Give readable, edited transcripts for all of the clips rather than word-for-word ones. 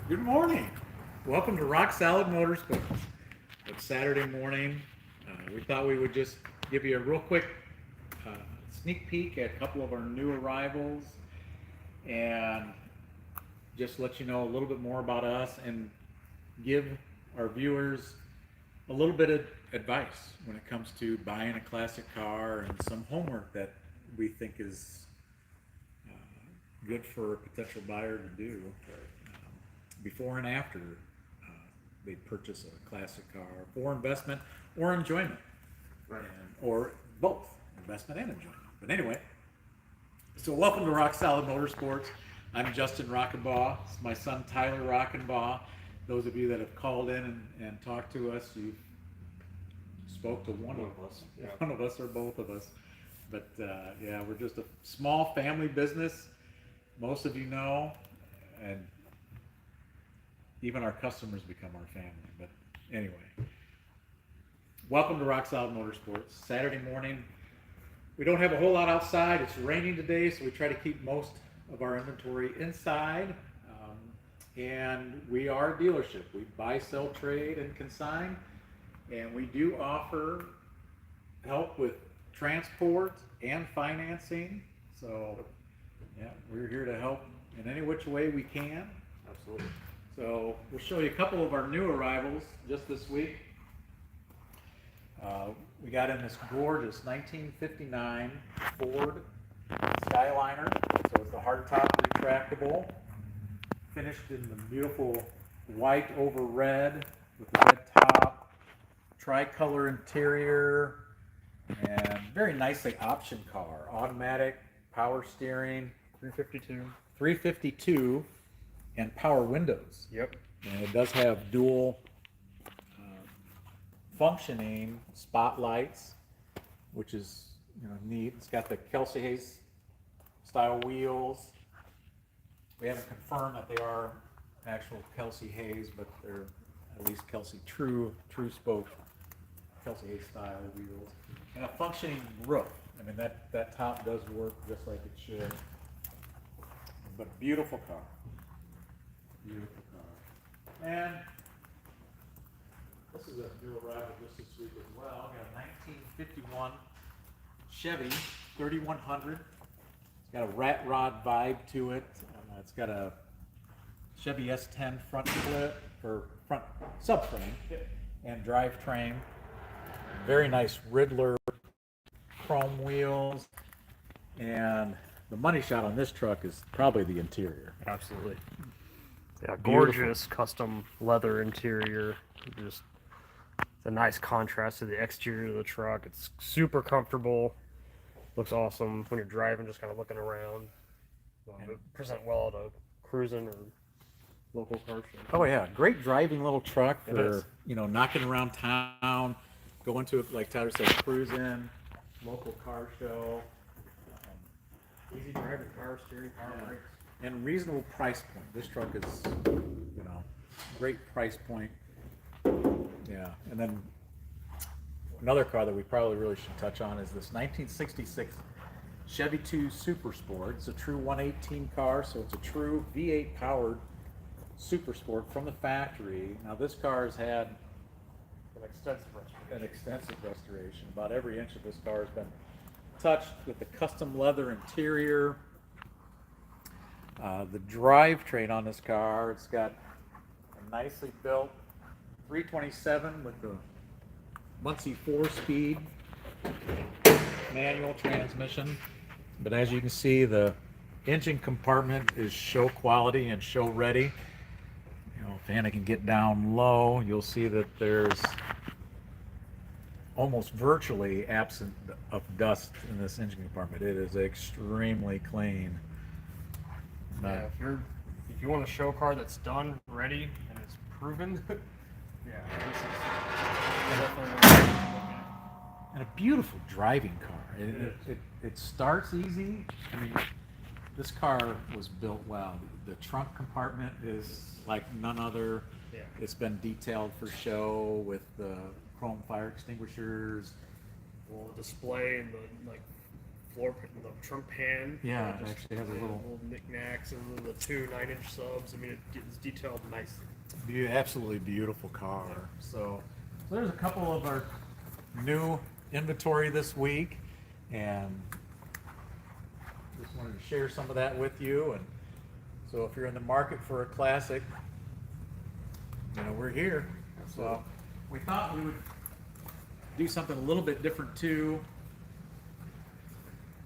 Good morning. Welcome to Rock Solid Motorsports. It's Saturday morning. We thought we would just give you a real quick uh, sneak peek at a couple of our new arrivals and just let you know a little bit more about us and give our viewers a little bit of advice when it comes to buying a classic car and some homework that we think is good for a potential buyer to do before and after they purchase a classic car for investment or enjoyment, Right. or both investment and enjoyment. But anyway, so welcome to Rock Solid Motorsports. I'm Justin Rockenbaugh. It's my son Tyler Rockenbaugh. Those of you that have called in and talked to us, you spoke to one of us, Yeah. one of us or both of us. But yeah, we're just a small family business. Most of you know, and even our customers become our family. But anyway, welcome to Rock Solid Motorsports. Saturday morning. We don't have a whole lot outside. It's raining today, so we try to keep most of our inventory inside. And we are a dealership. We buy, sell, trade, and consign. And we do offer help with transport and financing. So, yeah, we're here to help in any which way we can. Absolutely. So we'll show you a couple of our new arrivals just this week. We got in this gorgeous 1959 Ford Skyliner. So it's the hardtop retractable, finished in the beautiful white over red with the red top, tricolor interior, and very nicely optioned car. Automatic, power steering, 352, and power windows. Yep. And it does have dual functioning spotlights, which is neat. It's got the Kelsey Hayes style wheels. We haven't confirmed that they are actual Kelsey Hayes, but they're at least Kelsey true spoke Kelsey Hayes style wheels, and a functioning roof. I mean that top does work just like it should. But beautiful car. Beautiful car. And this is a new arrival just this week as well. We got a 1951 Chevy 3100. It's got a rat rod vibe to it. It's got a Chevy S10 front flip or front subframe and drivetrain. Very nice Riddler chrome wheels. And the money shot on this truck is probably the interior. Absolutely. Yeah, Beautiful. gorgeous custom leather interior. Just it's a nice contrast to the exterior of the truck. It's super comfortable. Looks awesome when you're driving, just kind of looking around. It present well to cruising or local car show. Oh yeah, great driving little truck It for is. knocking around town, going to like Tyler said, cruising, local car show, Easy driving, power steering, power Yeah. brakes. and reasonable price point. This truck is great price point. Yeah, and then another car that we probably really should touch on is this 1966 Chevy 2 Super Sport. It's a true 118 car, so it's a true V8 powered Super Sport from the factory. Now this car has had an extensive restoration. About every inch of this car has been touched with the custom leather interior. The drivetrain on this car, it's got a nicely built 327 with the Muncie 4-speed manual transmission. But as you can see, the engine compartment is show quality and show ready. If Anna can get down low, you'll see that there's almost virtually absent of dust in this engine compartment. It is extremely clean. Yeah, if you want a show car that's done, ready, and it's proven, yeah, this is definitely And a beautiful driving car. It starts easy. I mean, this car was built well. The trunk compartment is like none other. yeah. It's been detailed for show with the chrome fire extinguishers. Well, the display and the the trunk pan. Yeah, it just, actually has a little knickknacks and the two 9-inch subs. I mean, it's detailed nicely. absolutely beautiful car. So there's a couple of our new inventory this week, and just wanted to share some of that with you. And so if you're in the market for a classic, we're here. So we thought we would do something a little bit different too,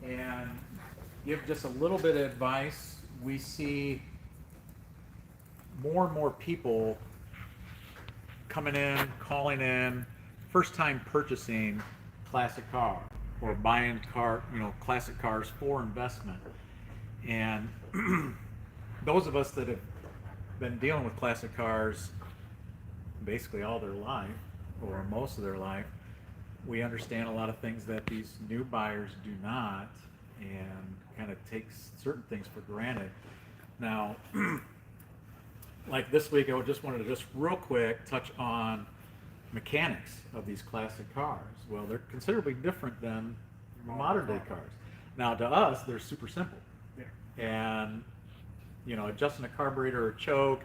and give just a little bit of advice. We see more and more people coming in, calling in, first time purchasing classic car or buying classic cars for investment. And those of us that have been dealing with classic cars basically all their life, or most of their life, we understand a lot of things that these new buyers do not, and kind of takes certain things for granted. Now, like this week, I just wanted to just real quick touch on mechanics of these classic cars. Well, they're considerably different than modern day cars. Now, to us, they're super simple. Yeah. And, adjusting a carburetor or choke,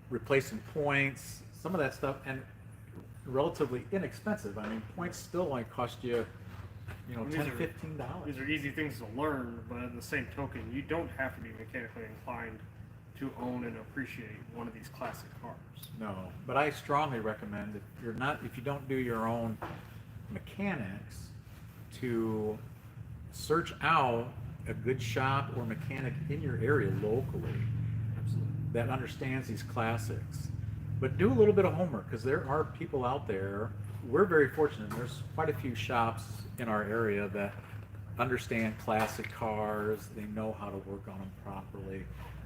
replacing points, some of that stuff, and relatively inexpensive. I mean, points still only cost you, $10, $15. These are easy things to learn, but in the same token, you don't have to be mechanically inclined to own and appreciate one of these classic cars. No, but I strongly recommend if you don't do your own mechanics, to search out a good shop or mechanic in your area locally. Absolutely. That understands these classics. But do a little bit of homework, because there are people out there. We're very fortunate. There's quite a few shops in our area that understand classic cars. They know how to work on them properly.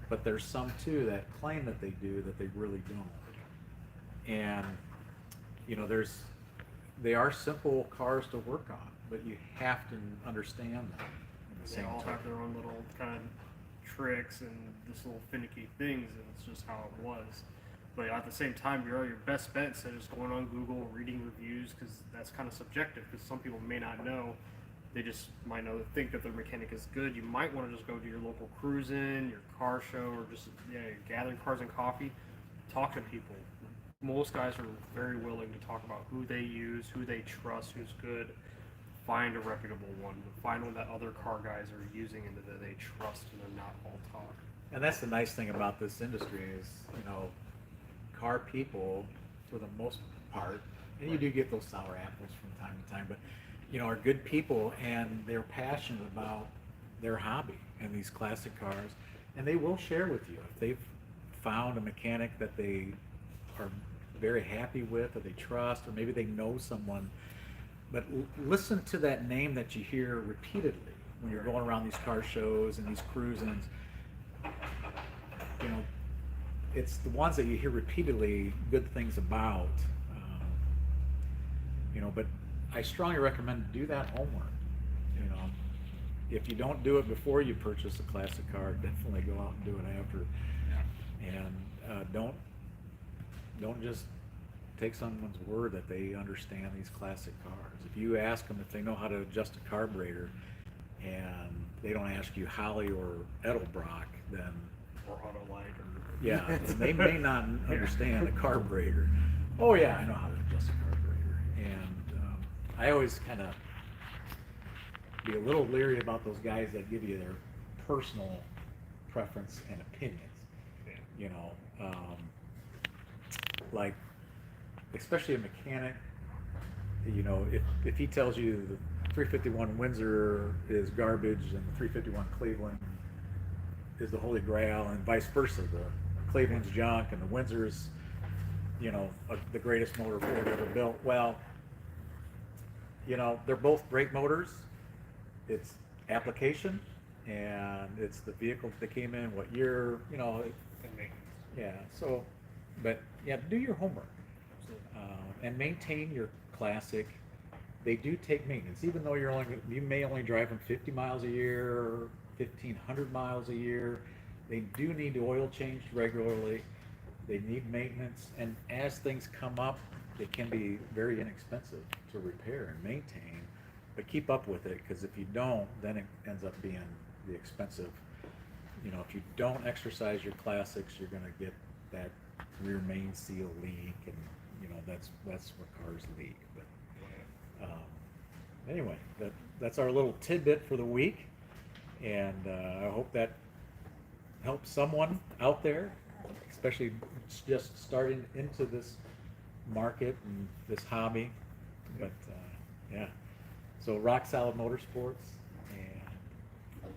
But there's some too that claim that they do, that they really don't. And they are simple cars to work on, but you have to understand them. They all have their own little kind of tricks and this little finicky things, and it's just how it was. But at the same time, your best bet instead of just going on Google, reading reviews, because that's kind of subjective, because some people may not know. They just might think that their mechanic is good. You might want to just go to your local cruise-in, your car show, or just gathering cars and coffee. Talk to people. Most guys are very willing to talk about who they use, who they trust, who's good. Find a reputable one. Find one that other car guys are using and that they trust, and they're not all talk. And that's the nice thing about this industry is, car people, for the most part, and you do get those sour apples from time to time, but are good people, and they're passionate about their hobby and these classic cars, and they will share with you if they've found a mechanic that they are very happy with, or they trust, or maybe they know someone. But listen to that name that you hear repeatedly when you're going around these car shows and these cruise-ins. It's the ones that you hear repeatedly good things about. But I strongly recommend to do that homework. If you don't do it before you purchase a classic car, definitely go out and do it after. Yeah. And don't just take someone's word that they understand these classic cars. If you ask them if they know how to adjust a carburetor, and they don't ask you Holley or Edelbrock, then or Autolite, or then they may not understand a carburetor. Oh yeah, I know how to adjust a carburetor. And I always kind of be a little leery about those guys that give you their personal preference and opinions. Like, especially a mechanic, if he tells you the 351 Windsor is garbage and the 351 Cleveland is the holy grail, and vice versa, the Cleveland's junk and the Windsor's the greatest motor Ford ever built. Well, they're both great motors. It's application, and it's the vehicle that they came in, what year, so, but do your homework. And maintain your classic. They do take maintenance, even though you may only drive them 50 miles a year, 1,500 miles a year. They do need oil changed regularly. They need maintenance, and as things come up, they can be very inexpensive to repair and maintain. but keep up with it, because if you don't, then it ends up being the expensive. You know, if you don't exercise your classics, you're going to get that rear main seal leak, and you know that's where cars leak. But anyway, that's our little tidbit for the week, and I hope that helps someone out there, especially just starting into this market and this hobby. But yeah, so Rock Solid Motorsports, and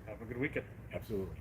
Have a good weekend. absolutely.